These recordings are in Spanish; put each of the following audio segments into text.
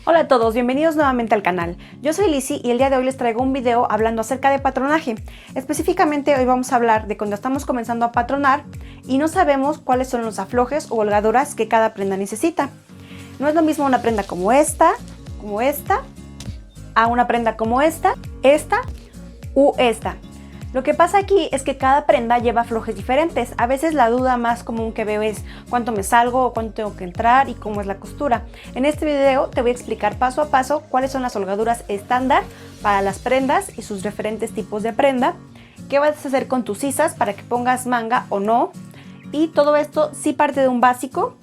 Hola a todos, bienvenidos nuevamente al canal. Yo soy Lizzy y el día de hoy les traigo un video hablando acerca de patronaje. Específicamente hoy vamos a hablar de cuando estamos comenzando a patronar y no sabemos cuáles son los aflojes o holgaduras que cada prenda necesita. No es lo mismo una prenda como esta, a una prenda como esta u esta. Lo que pasa aquí es que cada prenda lleva aflojes diferentes. A veces la duda más común que veo es cuánto me salgo o cuánto tengo que entrar y cómo es la costura. En este video te voy a explicar paso a paso cuáles son las holgaduras estándar para las prendas y sus diferentes tipos de prenda, qué vas a hacer con tus sisas para que pongas manga o no, y todo esto sí parte de un básico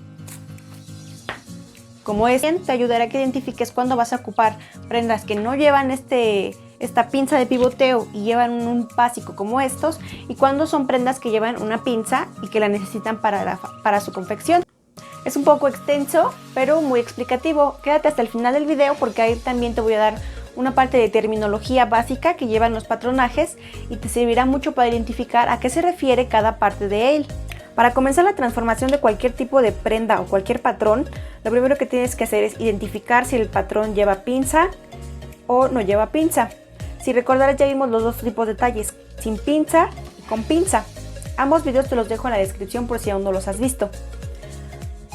como este. Te ayudará a que identifiques cuándo vas a ocupar prendas que no llevan esta pinza de pivoteo y llevan un básico como estos, y cuando son prendas que llevan una pinza y que la necesitan para su confección. Es un poco extenso, pero muy explicativo. Quédate hasta el final del video porque ahí también te voy a dar una parte de terminología básica que llevan los patronajes y te servirá mucho para identificar a qué se refiere cada parte de él. Para comenzar la transformación de cualquier tipo de prenda o cualquier patrón, lo primero que tienes que hacer es identificar si el patrón lleva pinza o no lleva pinza. Si recordarás, ya vimos los dos tipos de talles, sin pinza y con pinza. Ambos videos te los dejo en la descripción por si aún no los has visto.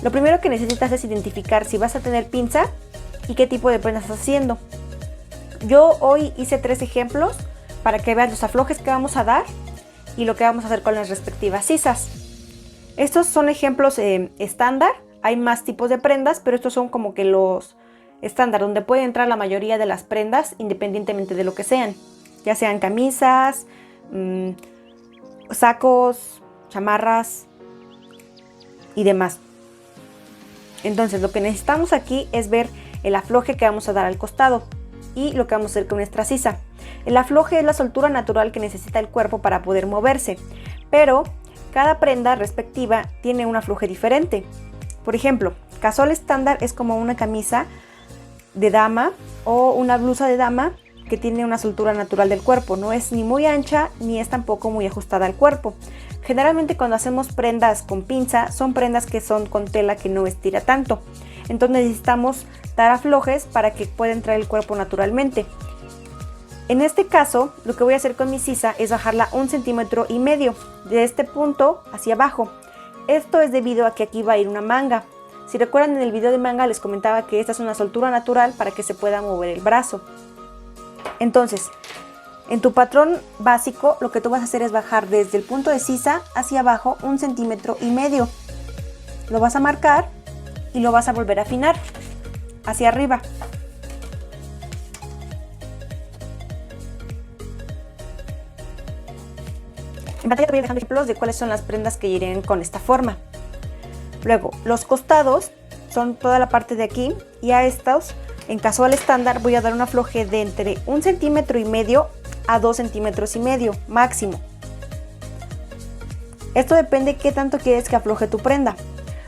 Lo primero que necesitas es identificar si vas a tener pinza y qué tipo de prenda estás haciendo. Yo hoy hice 3 ejemplos para que veas los aflojes que vamos a dar y lo que vamos a hacer con las respectivas sisas. Estos son ejemplos estándar. Hay más tipos de prendas, pero estos son como que los estándar, donde puede entrar la mayoría de las prendas independientemente de lo que sean, ya sean camisas, sacos, chamarras y demás. Entonces lo que necesitamos aquí es ver el afloje que vamos a dar al costado y lo que vamos a hacer con nuestra sisa. El afloje es la soltura natural que necesita el cuerpo para poder moverse, pero cada prenda respectiva tiene un afloje diferente. Por ejemplo, casual estándar es como una camisa de dama o una blusa de dama que tiene una soltura natural del cuerpo, no es ni muy ancha ni es tampoco muy ajustada al cuerpo. Generalmente cuando hacemos prendas con pinza son prendas que son con tela que no estira tanto, entonces necesitamos dar aflojes para que pueda entrar el cuerpo naturalmente. En este caso lo que voy a hacer con mi sisa es bajarla 1,5 centímetros de este punto hacia abajo. Esto es debido a que aquí va a ir una manga. Si recuerdan, en el video de manga les comentaba que esta es una soltura natural para que se pueda mover el brazo. Entonces, en tu patrón básico lo que tú vas a hacer es bajar desde el punto de sisa hacia abajo 1,5 centímetros. Lo vas a marcar y lo vas a volver a afinar hacia arriba. En pantalla te voy dejando ejemplos de cuáles son las prendas que irían con esta forma. Luego, los costados son toda la parte de aquí, y a estos, en casual estándar, voy a dar un afloje de entre 1,5 centímetros a 2,5 centímetros máximo. Esto depende qué tanto quieres que afloje tu prenda.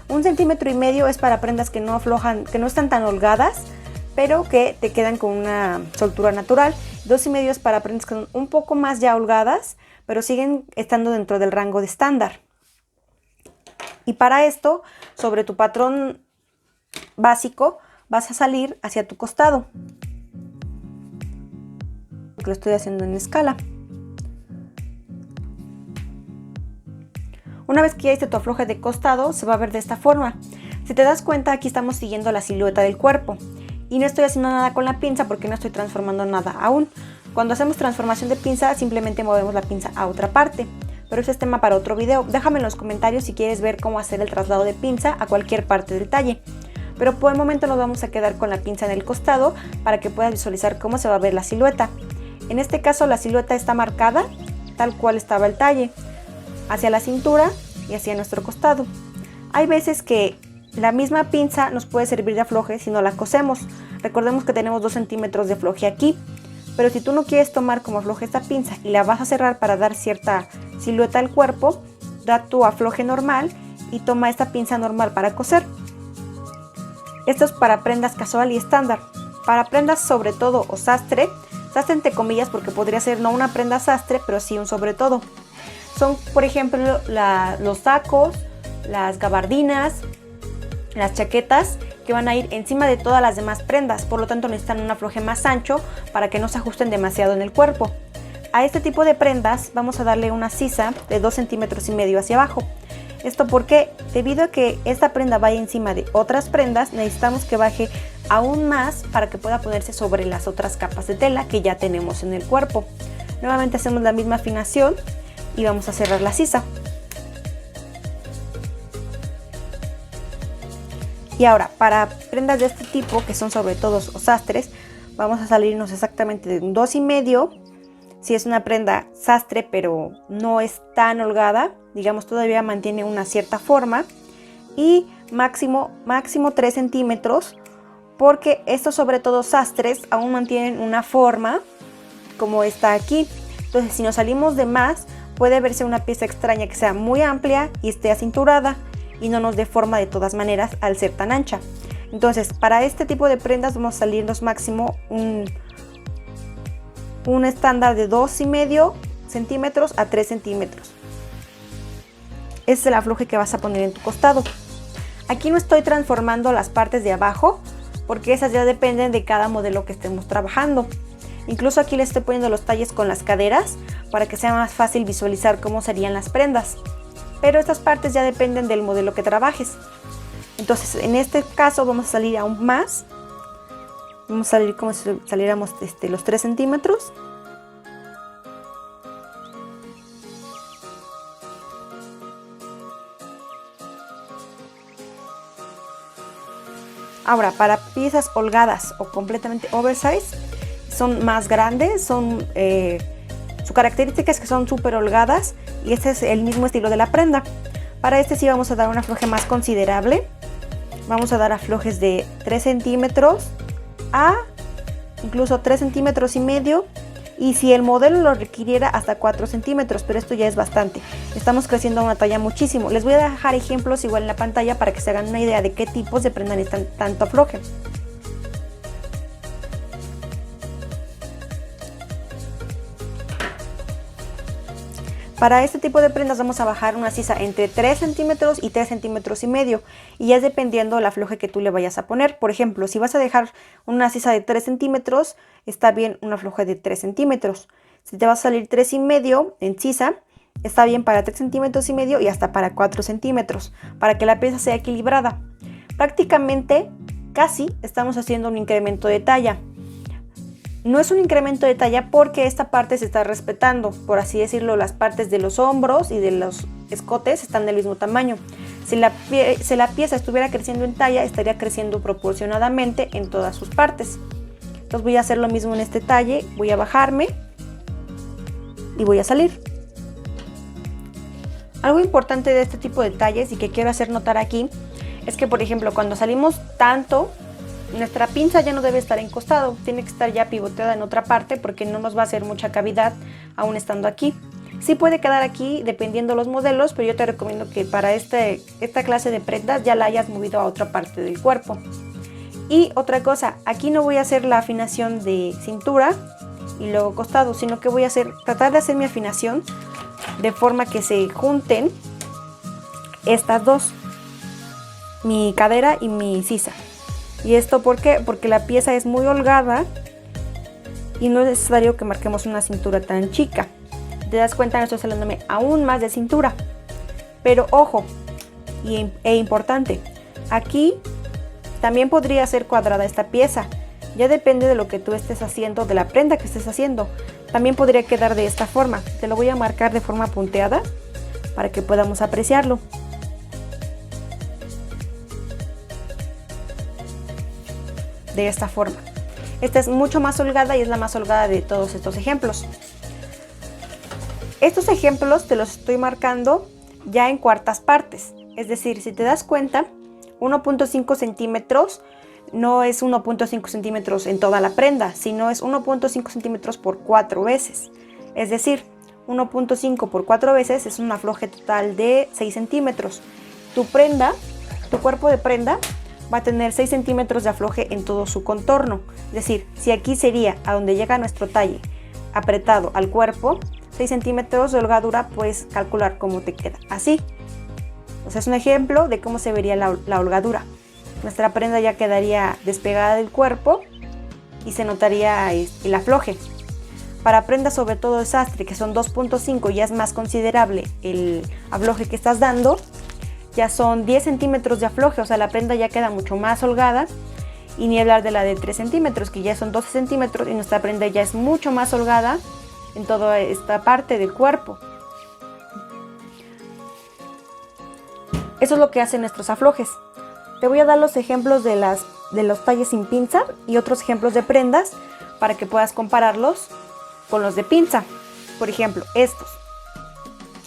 1,5 centímetros es para prendas que no aflojan, que no están tan holgadas, pero que te quedan con una soltura natural. 2,5 es para prendas que son un poco más ya holgadas, pero siguen estando dentro del rango de estándar. Y para esto, sobre tu patrón básico, vas a salir hacia tu costado. Lo estoy haciendo en escala. Una vez que ya hiciste tu afloje de costado, se va a ver de esta forma. Si te das cuenta, aquí estamos siguiendo la silueta del cuerpo. Y no estoy haciendo nada con la pinza porque no estoy transformando nada aún. Cuando hacemos transformación de pinza, simplemente movemos la pinza a otra parte. Pero ese es tema para otro video. Déjame en los comentarios si quieres ver cómo hacer el traslado de pinza a cualquier parte del talle. Pero por el momento nos vamos a quedar con la pinza en el costado para que puedas visualizar cómo se va a ver la silueta. En este caso la silueta está marcada tal cual estaba el talle, hacia la cintura y hacia nuestro costado. Hay veces que la misma pinza nos puede servir de afloje si no la cosemos. Recordemos que tenemos 2 centímetros de afloje aquí. Pero si tú no quieres tomar como afloje esta pinza y la vas a cerrar para dar cierta silueta al cuerpo, da tu afloje normal y toma esta pinza normal para coser. Esto es para prendas casual y estándar. Para prendas sobre todo o sastre entre comillas porque podría ser no una prenda sastre, pero sí un sobre todo. Son, por ejemplo, los sacos, las gabardinas, las chaquetas que van a ir encima de todas las demás prendas, por lo tanto necesitan un afloje más ancho para que no se ajusten demasiado en el cuerpo. A este tipo de prendas vamos a darle una sisa de 2,5 centímetros hacia abajo. Esto porque debido a que esta prenda vaya encima de otras prendas, necesitamos que baje aún más para que pueda ponerse sobre las otras capas de tela que ya tenemos en el cuerpo. Nuevamente hacemos la misma afinación y vamos a cerrar la sisa. Y ahora, para prendas de este tipo, que son sobre todo sastres, vamos a salirnos exactamente de un 2,5. Si es una prenda sastre pero no es tan holgada, digamos todavía mantiene una cierta forma, y máximo 3 centímetros, porque estos sobre todo sastres aún mantienen una forma como está aquí. Entonces si nos salimos de más, puede verse una pieza extraña que sea muy amplia y esté acinturada y no nos dé forma de todas maneras al ser tan ancha. Entonces para este tipo de prendas vamos a salirnos máximo un estándar de 2,5 centímetros a 3 centímetros. Ese es el afloje que vas a poner en tu costado. Aquí no estoy transformando las partes de abajo porque esas ya dependen de cada modelo que estemos trabajando. Incluso aquí le estoy poniendo los talles con las caderas para que sea más fácil visualizar cómo serían las prendas. Pero estas partes ya dependen del modelo que trabajes. Entonces en este caso vamos a salir aún más. Vamos a salir como si saliéramos los 3 centímetros. Ahora, para piezas holgadas o completamente oversize, son más grandes, su característica es que son súper holgadas y este es el mismo estilo de la prenda. Para este sí vamos a dar un afloje más considerable. Vamos a dar aflojes de 3 centímetros a incluso 3,5 centímetros, y si el modelo lo requiriera hasta 4 centímetros, pero esto ya es bastante. Estamos creciendo a una talla muchísimo. Les voy a dejar ejemplos igual en la pantalla para que se hagan una idea de qué tipos de prenda necesitan tanto afloje. Para este tipo de prendas vamos a bajar una sisa entre 3 centímetros y 3,5 centímetros, y ya es dependiendo del afloje que tú le vayas a poner. Por ejemplo, si vas a dejar una sisa de 3 centímetros, está bien un afloje de 3 centímetros. Si te va a salir 3,5 en sisa, está bien para 3,5 centímetros y hasta para 4 centímetros, para que la pieza sea equilibrada. Prácticamente, casi estamos haciendo un incremento de talla. No es un incremento de talla porque esta parte se está respetando, por así decirlo, las partes de los hombros y de los escotes están del mismo tamaño. Si la pieza estuviera creciendo en talla, estaría creciendo proporcionadamente en todas sus partes. Entonces voy a hacer lo mismo en este talle, voy a bajarme y voy a salir. Algo importante de este tipo de talles y que quiero hacer notar aquí es que, por ejemplo, cuando salimos tanto, nuestra pinza ya no debe estar encostado, tiene que estar ya pivoteada en otra parte porque no nos va a hacer mucha cavidad aún estando aquí. Sí puede quedar aquí dependiendo los modelos, pero yo te recomiendo que para esta clase de prendas ya la hayas movido a otra parte del cuerpo. Y otra cosa, aquí no voy a hacer la afinación de cintura y luego costado, sino que voy a tratar de hacer mi afinación de forma que se junten estas dos, mi cadera y mi sisa. ¿Y esto por qué? Porque la pieza es muy holgada y no es necesario que marquemos una cintura tan chica. Te das cuenta, no estoy saliéndome aún más de cintura. Pero ojo, e importante, aquí también podría ser cuadrada esta pieza. Ya depende de lo que tú estés haciendo, de la prenda que estés haciendo. También podría quedar de esta forma. Te lo voy a marcar de forma punteada para que podamos apreciarlo. De esta forma. Esta es mucho más holgada y es la más holgada de todos estos ejemplos. Estos ejemplos te los estoy marcando ya en cuartas partes. Es decir, si te das cuenta, 1,5 centímetros no es 1,5 centímetros en toda la prenda, sino es 1,5 centímetros por 4 veces. Es decir, 1,5 por 4 veces es un afloje total de 6 centímetros. Tu cuerpo de prenda va a tener 6 centímetros de afloje en todo su contorno. Es decir, si aquí sería a donde llega nuestro talle apretado al cuerpo, 6 centímetros de holgadura, puedes calcular cómo te queda. Así. O sea, es un ejemplo de cómo se vería la holgadura. nuestra prenda ya quedaría despegada del cuerpo y se notaría el afloje. Para prendas sobre todo de sastre, que son 2.5, ya es más considerable el afloje que estás dando, ya son 10 centímetros de afloje, o sea, la prenda ya queda mucho más holgada, y ni hablar de la de 3 centímetros, que ya son 12 centímetros, y nuestra prenda ya es mucho más holgada en toda esta parte del cuerpo. Eso es lo que hacen nuestros aflojes. Te voy a dar los ejemplos de los talles sin pinza y otros ejemplos de prendas para que puedas compararlos con los de pinza. Por ejemplo, estos.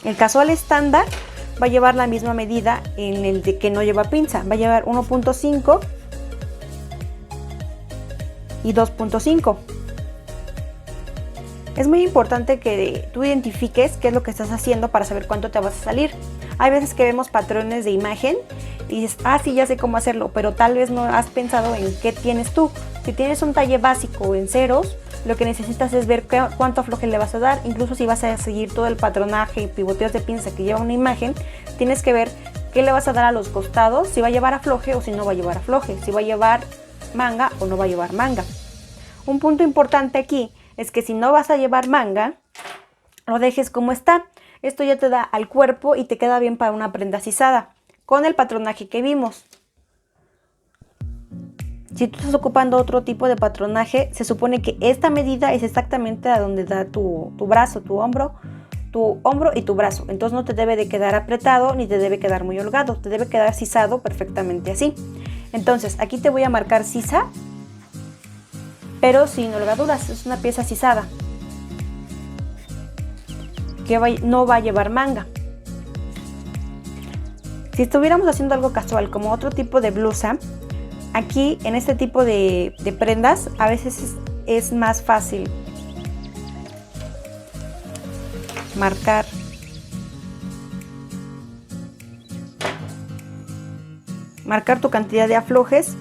El casual estándar va a llevar la misma medida en el de que no lleva pinza. Va a llevar 1.5 y 2.5. Es muy importante que tú identifiques qué es lo que estás haciendo para saber cuánto te vas a salir. Hay veces que vemos patrones de imagen y dices, sí, ya sé cómo hacerlo, pero tal vez no has pensado en qué tienes tú. Si tienes un talle básico en ceros, lo que necesitas es ver cuánto afloje le vas a dar. Incluso si vas a seguir todo el patronaje y pivoteos de pinza que lleva una imagen, tienes que ver qué le vas a dar a los costados, si va a llevar afloje o si no va a llevar afloje, si va a llevar manga o no va a llevar manga. Un punto importante aquí es que si no vas a llevar manga, lo dejes como está. Esto ya te da al cuerpo y te queda bien para una prenda sisada, con el patronaje que vimos. Si tú estás ocupando otro tipo de patronaje, se supone que esta medida es exactamente a donde da tu brazo, tu hombro y tu brazo. Entonces no te debe de quedar apretado ni te debe quedar muy holgado, te debe quedar sisado perfectamente así. Entonces aquí te voy a marcar sisa, pero sin holgaduras, es una pieza sisada que no va a llevar manga. Si estuviéramos haciendo algo casual como otro tipo de blusa, aquí en este tipo de prendas a veces es más fácil marcar tu cantidad de aflojes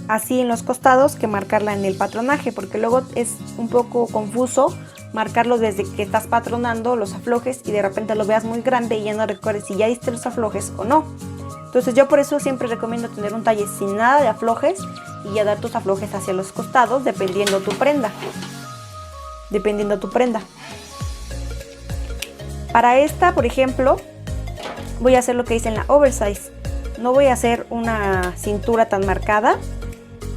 así en los costados que marcarla en el patronaje, porque luego es un poco confuso marcarlo desde que estás patronando los aflojes y de repente lo veas muy grande y ya no recuerdes si ya diste los aflojes o no. Entonces yo por eso siempre recomiendo tener un talle sin nada de aflojes y ya dar tus aflojes hacia los costados dependiendo tu prenda. Para esta, por ejemplo, voy a hacer lo que hice en la oversize. No voy a hacer una cintura tan marcada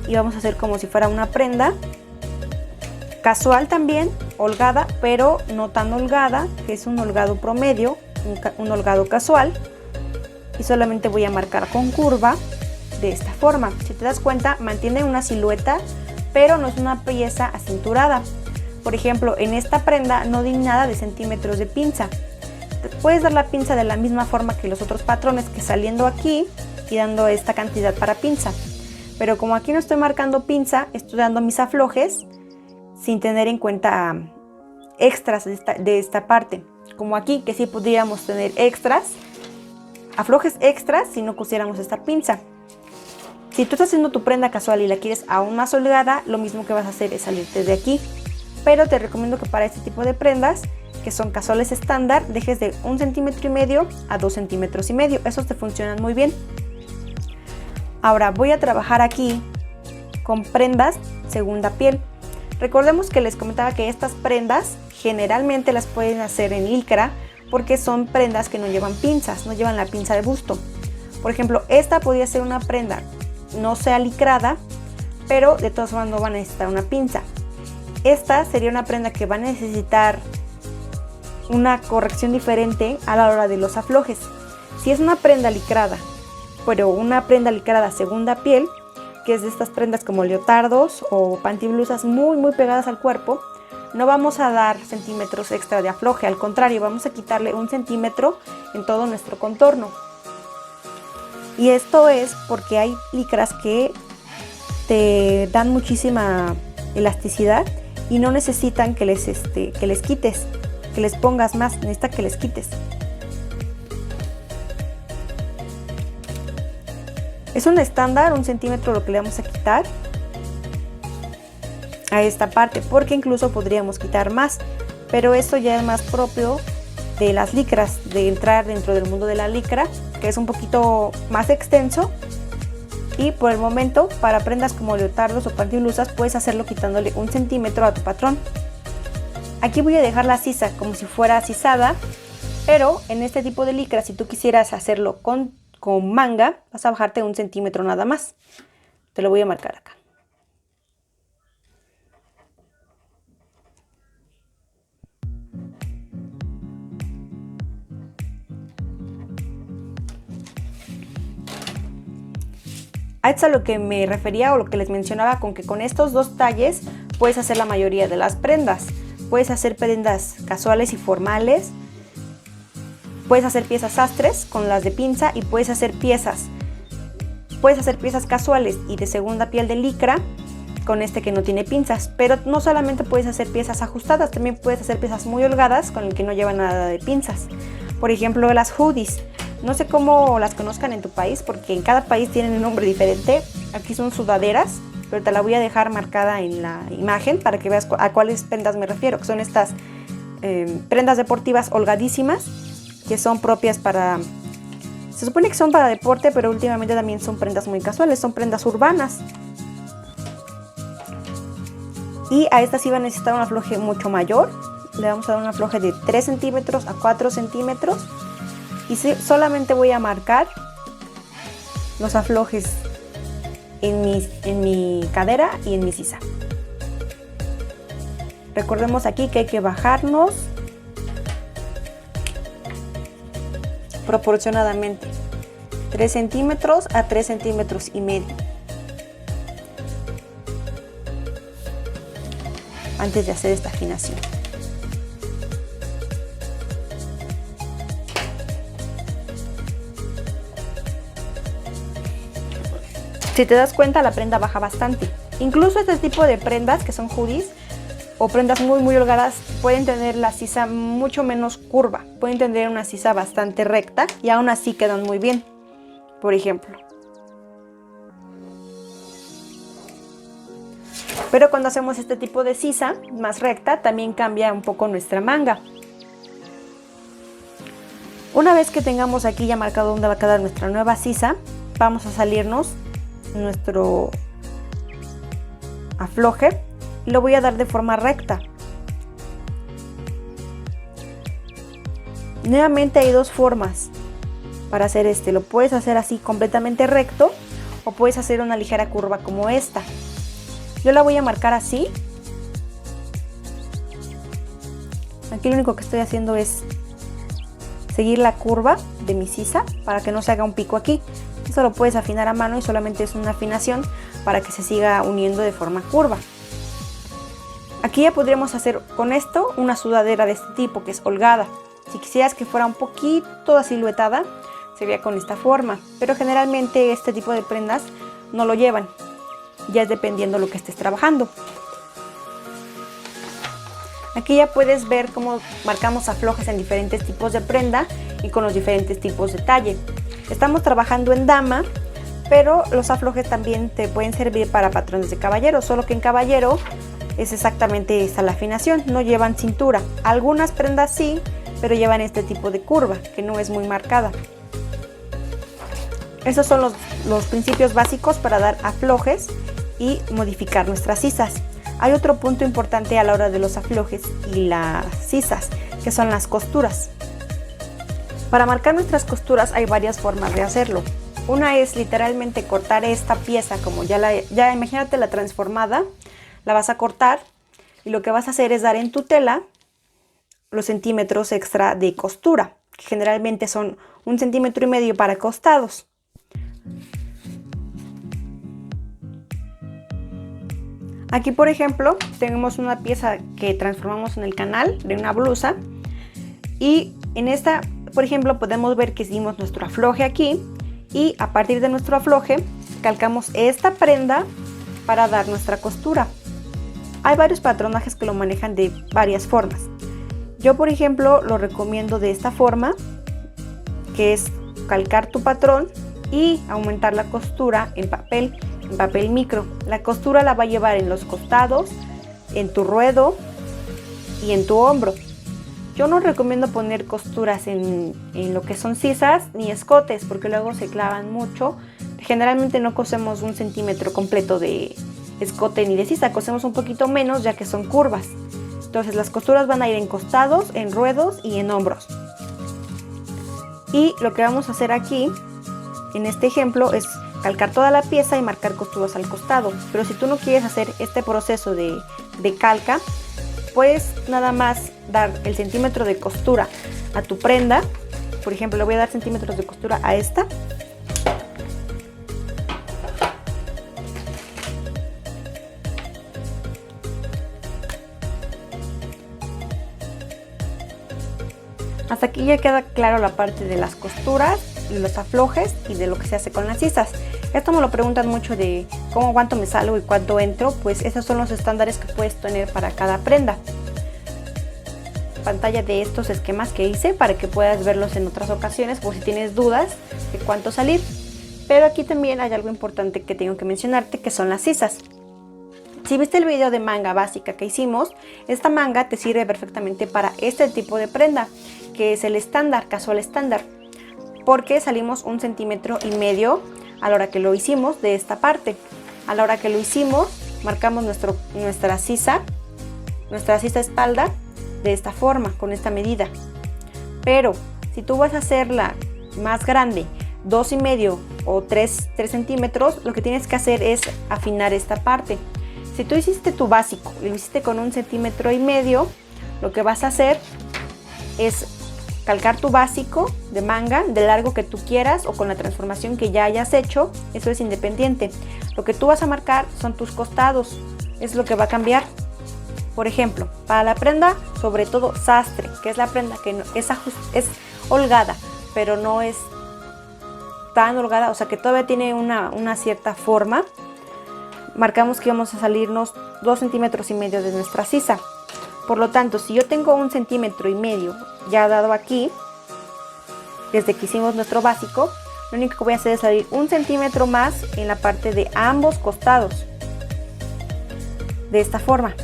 y vamos a hacer como si fuera una prenda casual también, holgada, pero no tan holgada, que es un holgado promedio, un holgado casual. Y solamente voy a marcar con curva de esta forma. Si te das cuenta, mantiene una silueta, pero no es una pieza acinturada. Por ejemplo, en esta prenda no di nada de centímetros de pinza. Puedes dar la pinza de la misma forma que los otros patrones, que saliendo aquí y dando esta cantidad para pinza. Pero como aquí no estoy marcando pinza, estoy dando mis aflojes sin tener en cuenta extras de esta parte. Como aquí, que sí podríamos tener aflojes extras si no pusiéramos esta pinza. Si tú estás haciendo tu prenda casual y la quieres aún más holgada, lo mismo que vas a hacer es salirte de aquí. Pero te recomiendo que para este tipo de prendas, que son casuales estándar, dejes de 1,5 centímetros a 2,5 centímetros. Esos te funcionan muy bien. Ahora voy a trabajar aquí con prendas segunda piel. Recordemos que les comentaba que estas prendas generalmente las pueden hacer en licra porque son prendas que no llevan pinzas, no llevan la pinza de busto. Por ejemplo, esta podría ser una prenda no sea licrada, pero de todas formas no van a necesitar una pinza. Esta sería una prenda que va a necesitar una corrección diferente a la hora de los aflojes. Si es una prenda licrada, pero una prenda licrada segunda piel, que es de estas prendas como leotardos o pantiblusas muy pegadas al cuerpo, no vamos a dar centímetros extra de afloje, al contrario, vamos a quitarle 1 centímetro en todo nuestro contorno. Y esto es porque hay licras que te dan muchísima elasticidad y no necesitan que les quites, que les pongas más, necesita que les quites. Es un estándar, 1 centímetro lo que le vamos a quitar a esta parte, porque incluso podríamos quitar más, pero esto ya es más propio de las licras, de entrar dentro del mundo de la licra, que es un poquito más extenso Y por el momento, para prendas como leotardos o pantiblusas, puedes hacerlo quitándole 1 centímetro a tu patrón. Aquí voy a dejar la sisa como si fuera sisada, pero en este tipo de licra, si tú quisieras hacerlo con manga, vas a bajarte 1 centímetro nada más. Te lo voy a marcar acá. A esto es a lo que me refería o lo que les mencionaba con que con estos 2 talles puedes hacer la mayoría de las prendas. Puedes hacer prendas casuales y formales, puedes hacer piezas sastres con las de pinza y puedes hacer piezas casuales y de segunda piel de licra con este que no tiene pinzas. Pero no solamente puedes hacer piezas ajustadas, también puedes hacer piezas muy holgadas con el que no lleva nada de pinzas. Por ejemplo, las hoodies. No sé cómo las conozcan en tu país porque en cada país tienen un nombre diferente. Aquí son sudaderas, pero te la voy a dejar marcada en la imagen para que veas a cuáles prendas me refiero, que son estas prendas deportivas holgadísimas que son propias para... Se supone que son para deporte, pero últimamente también son prendas muy casuales, son prendas urbanas. Y a estas sí va a necesitar un afloje mucho mayor. Le vamos a dar un afloje de 3 centímetros a 4 centímetros. Y solamente voy a marcar los aflojes en mi cadera y en mi sisa. Recordemos aquí que hay que bajarnos proporcionadamente 3 centímetros a 3 centímetros y medio antes de hacer esta afinación. Si te das cuenta, la prenda baja bastante. Incluso este tipo de prendas que son hoodies o prendas muy holgadas pueden tener la sisa mucho menos curva, pueden tener una sisa bastante recta y aún así quedan muy bien. Por ejemplo, pero cuando hacemos este tipo de sisa más recta también cambia un poco nuestra manga. Una vez que tengamos aquí ya marcado dónde va a quedar nuestra nueva sisa, vamos a salirnos nuestro afloje y lo voy a dar de forma recta. Nuevamente hay 2 formas para hacer lo puedes hacer así completamente recto o puedes hacer una ligera curva como esta. Yo la voy a marcar así. Aquí lo único que estoy haciendo es seguir la curva de mi sisa para que no se haga un pico aquí. Eso lo puedes afinar a mano y solamente es una afinación para que se siga uniendo de forma curva. Aquí ya podríamos hacer con esto una sudadera de este tipo que es holgada. Si quisieras que fuera un poquito asiluetada, sería con esta forma, pero generalmente este tipo de prendas no lo llevan, ya es dependiendo lo que estés trabajando. Aquí ya puedes ver cómo marcamos aflojes en diferentes tipos de prenda y con los diferentes tipos de talle. Estamos trabajando en dama, pero los aflojes también te pueden servir para patrones de caballero, solo que en caballero es exactamente esta la afinación, no llevan cintura. Algunas prendas sí, pero llevan este tipo de curva que no es muy marcada. Esos son los principios básicos para dar aflojes y modificar nuestras sisas. Hay otro punto importante a la hora de los aflojes y las sisas, que son las costuras. Para marcar nuestras costuras hay varias formas de hacerlo. Una es literalmente cortar esta pieza, como ya imagínate la transformada, la vas a cortar y lo que vas a hacer es dar en tu tela los centímetros extra de costura, que generalmente son 1,5 centímetros para costados. Aquí, por ejemplo, tenemos una pieza que transformamos en el canal de una blusa y en esta, por ejemplo, podemos ver que hicimos nuestro afloje aquí y a partir de nuestro afloje calcamos esta prenda para dar nuestra costura. Hay varios patronajes que lo manejan de varias formas. Yo, por ejemplo, lo recomiendo de esta forma, que es calcar tu patrón y aumentar la costura en papel micro. La costura la va a llevar en los costados, en tu ruedo y en tu hombro. Yo no recomiendo poner costuras en lo que son sisas ni escotes porque luego se clavan mucho, te Generalmente no cosemos 1 centímetro completo de escote ni de sisa, cosemos un poquito menos ya que son curvas. Entonces las costuras van a ir en costados, en ruedos y en hombros. Y lo que vamos a hacer aquí, en este ejemplo, es calcar toda la pieza y marcar costuras al costado. Pero si tú no quieres hacer este proceso de calca, puedes nada más dar el centímetro de costura a tu prenda. Por ejemplo, le voy a dar centímetros de costura a esta. Hasta aquí ya queda claro la parte de las costuras, los aflojes y de lo que se hace con las sisas. Esto me lo preguntan mucho de cuánto me salgo y cuánto entro. Pues esos son los estándares que puedes tener para cada prenda. Pantalla de estos esquemas que hice para que puedas verlos en otras ocasiones por si tienes dudas de cuánto salir. Pero aquí también hay algo importante que tengo que mencionarte, que son las sisas. Si viste el video de manga básica que hicimos, esta manga te sirve perfectamente para este tipo de prenda, que es el estándar, casual estándar, porque salimos 1,5 centímetros a la hora que lo hicimos de esta parte. A la hora que lo hicimos, marcamos nuestra sisa espalda de esta forma, con esta medida. Pero si tú vas a hacerla más grande, 2,5 o 3 centímetros, lo que tienes que hacer es afinar esta parte. Si tú hiciste tu básico, lo hiciste con 1,5 centímetros, lo que vas a hacer es calcar tu básico de manga de largo que tú quieras o con la transformación que ya hayas hecho. Eso es independiente. Lo que tú vas a marcar son tus costados, es lo que va a cambiar. Por ejemplo, para la prenda, sobre todo sastre, que es la prenda que es holgada, pero no es tan holgada, o sea que todavía tiene una cierta forma. Marcamos que vamos a salirnos 2,5 centímetros de nuestra sisa. Por lo tanto, si yo tengo 1,5 centímetros ya dado aquí, desde que hicimos nuestro básico, lo único que voy a hacer es salir 1 centímetro más en la parte de ambos costados, de esta forma.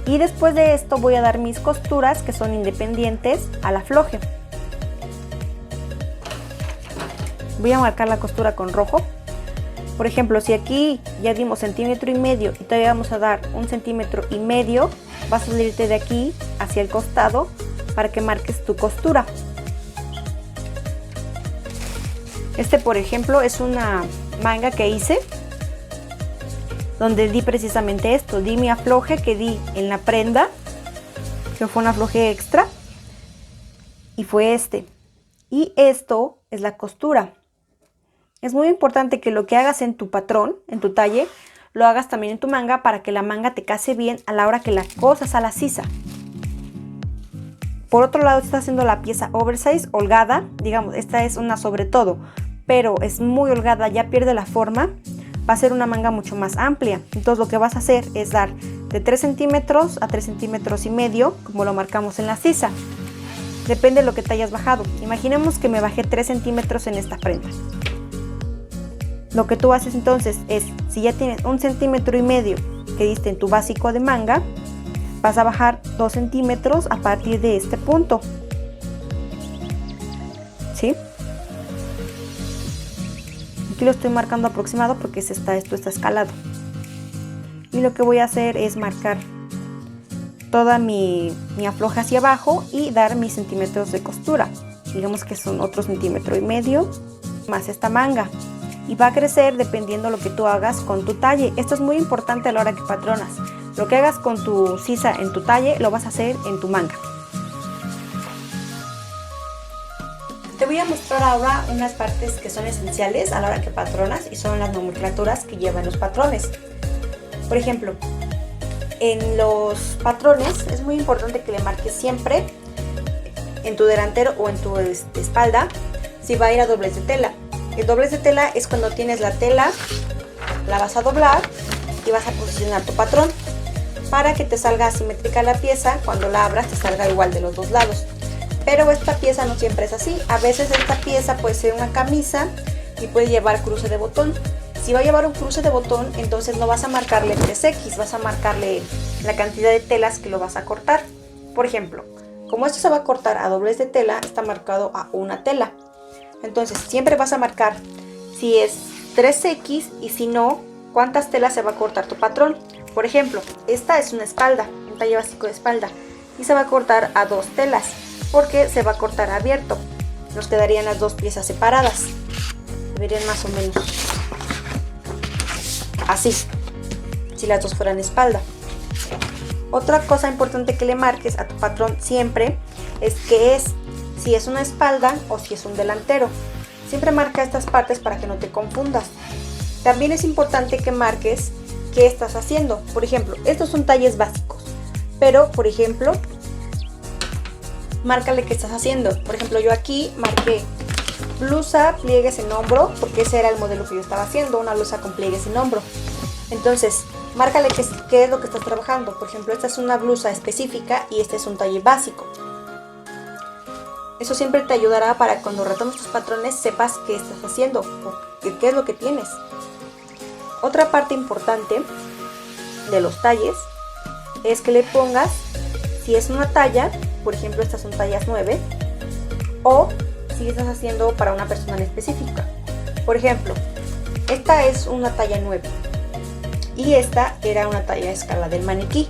Y después de esto voy a dar mis costuras, que son independientes al afloje. Voy a marcar la costura con rojo. Por ejemplo, si aquí ya dimos 1,5 centímetros y todavía vamos a dar 1,5 centímetros, vas a salirte de aquí hacia el costado para que marques tu costura. Por ejemplo, es una manga que hice donde di precisamente esto, di mi afloje que di en la prenda, que fue un afloje extra, y fue este. Y esto es la costura. Es muy importante que lo que hagas en tu patrón, en tu talle, lo hagas también en tu manga para que la manga te case bien a la hora que la cosas a la sisa. Por otro lado, estás haciendo la pieza oversize, holgada, digamos, esta es una sobre todo, pero es muy holgada, ya pierde la forma, va a ser una manga mucho más amplia. Entonces lo que vas a hacer es dar de 3 centímetros a 3,5 centímetros, como lo marcamos en la sisa. Depende de lo que te hayas bajado. Imaginemos que me bajé 3 centímetros en esta prenda. Lo que tú haces entonces es, si ya tienes 1,5 centímetros que diste en tu básico de manga, vas a bajar 2 centímetros a partir de este punto. ¿Sí? Aquí lo estoy marcando aproximado porque esto está escalado. Y lo que voy a hacer es marcar toda mi afloje hacia abajo y dar mis centímetros de costura. Digamos que son otro 1,5 centímetros más esta manga. Y va a crecer dependiendo lo que tú hagas con tu talle. Esto es muy importante a la hora que patronas. Lo que hagas con tu sisa en tu talle lo vas a hacer en tu manga. Te voy a mostrar ahora unas partes que son esenciales a la hora que patronas y son las nomenclaturas que llevan los patrones. Por ejemplo, en los patrones es muy importante que le marques siempre en tu delantero o en tu espalda si va a ir a doblez de tela. El doblez de tela es cuando tienes la tela, la vas a doblar y vas a posicionar tu patrón para que te salga asimétrica la pieza. Cuando la abras te salga igual de los dos lados. Pero esta pieza no siempre es así. A veces esta pieza puede ser una camisa y puede llevar cruce de botón. Si va a llevar un cruce de botón, entonces no vas a marcarle 3X, vas a marcarle la cantidad de telas que lo vas a cortar. Por ejemplo, como esto se va a cortar a doblez de tela, está marcado a una tela. Entonces siempre vas a marcar, si es 3X y si no, cuántas telas se va a cortar tu patrón. Por ejemplo, esta es una espalda, un talle básico de espalda, y se va a cortar a 2 telas porque se va a cortar abierto. Nos quedarían las 2 piezas separadas. Verían más o menos así, si las 2 fueran espalda. Otra cosa importante que le marques a tu patrón siempre es que es, si es una espalda o si es un delantero. Siempre marca estas partes para que no te confundas. También es importante que marques qué estás haciendo. Por ejemplo, estos son talles básicos, pero por ejemplo, márcale qué estás haciendo. Por ejemplo, yo aquí marqué blusa, pliegues en hombro, porque ese era el modelo que yo estaba haciendo, una blusa con pliegues en hombro. Entonces, márcale qué es lo que estás trabajando. Por ejemplo, esta es una blusa específica y este es un talle básico. Eso siempre te ayudará para cuando retomes tus patrones sepas qué estás haciendo o qué es lo que tienes. Otra parte importante de los talles es que le pongas, si es una talla, por ejemplo estas son tallas 9, o si estás haciendo para una persona en específica. Por ejemplo, esta es una talla 9 y esta era una talla de escala del maniquí.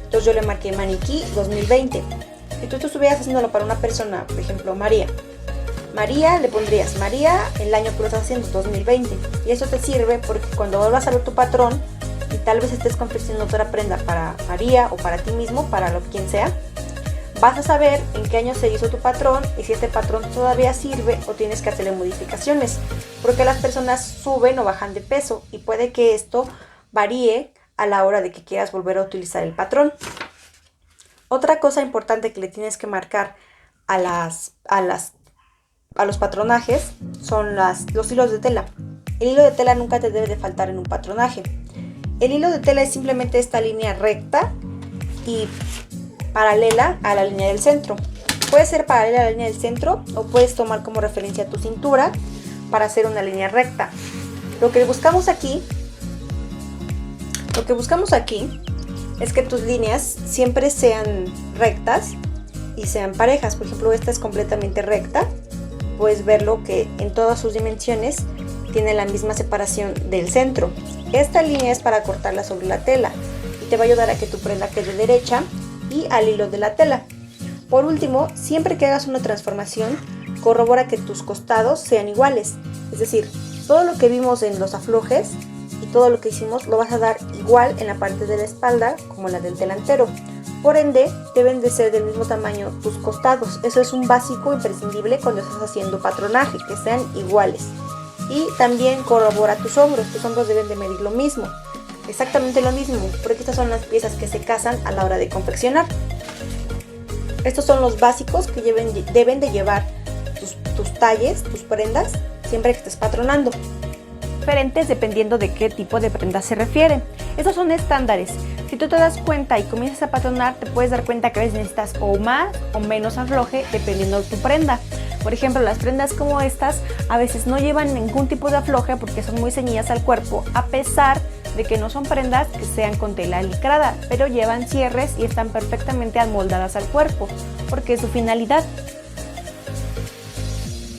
Entonces yo le marqué maniquí 2020. Si tú estuvieras haciéndolo para una persona, por ejemplo María, le pondrías María el año que lo estás haciendo, 2020. Y eso te sirve porque cuando vuelvas a ver tu patrón y tal vez estés confeccionando otra prenda para María o para ti mismo, para lo quien sea, vas a saber en qué año se hizo tu patrón y si este patrón todavía sirve o tienes que hacerle modificaciones, porque las personas suben o bajan de peso y puede que esto varíe a la hora de que quieras volver a utilizar el patrón. Otra cosa importante que le tienes que marcar a los patronajes son los hilos de tela. El hilo de tela nunca te debe de faltar en un patronaje. El hilo de tela es simplemente esta línea recta y paralela a la línea del centro. Puede ser paralela a la línea del centro o puedes tomar como referencia tu cintura para hacer una línea recta. Lo que buscamos aquí es que tus líneas siempre sean rectas y sean parejas. Por ejemplo, esta es completamente recta. Puedes verlo que en todas sus dimensiones tiene la misma separación del centro. Esta línea es para cortarla sobre la tela y te va a ayudar a que tu prenda quede derecha y al hilo de la tela. Por último, siempre que hagas una transformación, corrobora que tus costados sean iguales. Es decir, todo lo que vimos en los aflojes y todo lo que hicimos lo vas a dar igual en la parte de la espalda como la del delantero. Por ende, deben de ser del mismo tamaño tus costados. Eso es un básico imprescindible cuando estás haciendo patronaje, que sean iguales. Y también corrobora tus hombros deben de medir lo mismo, exactamente lo mismo, porque estas son las piezas que se casan a la hora de confeccionar. Estos son los básicos que deben de llevar tus talles, tus prendas, siempre que estés patronando. Diferentes dependiendo de qué tipo de prenda se refiere. Estos son estándares. Si tú te das cuenta y comienzas a patronar, te puedes dar cuenta que a veces necesitas o más o menos afloje dependiendo de tu prenda. Por ejemplo, las prendas como estas a veces no llevan ningún tipo de afloje porque son muy ceñidas al cuerpo, a pesar de que no son prendas que sean con tela licrada, pero llevan cierres y están perfectamente amoldadas al cuerpo, porque es su finalidad.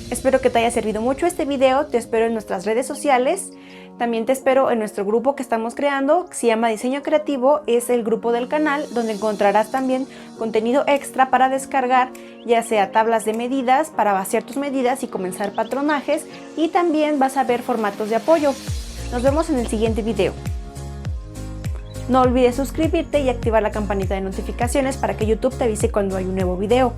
Espero que te haya servido mucho este video, te espero en nuestras redes sociales, también te espero en nuestro grupo que estamos creando, que se llama Diseño Creativo, es el grupo del canal donde encontrarás también contenido extra para descargar, ya sea tablas de medidas para vaciar tus medidas y comenzar patronajes, y también vas a ver formatos de apoyo. Nos vemos en el siguiente video. No olvides suscribirte y activar la campanita de notificaciones para que YouTube te avise cuando hay un nuevo video.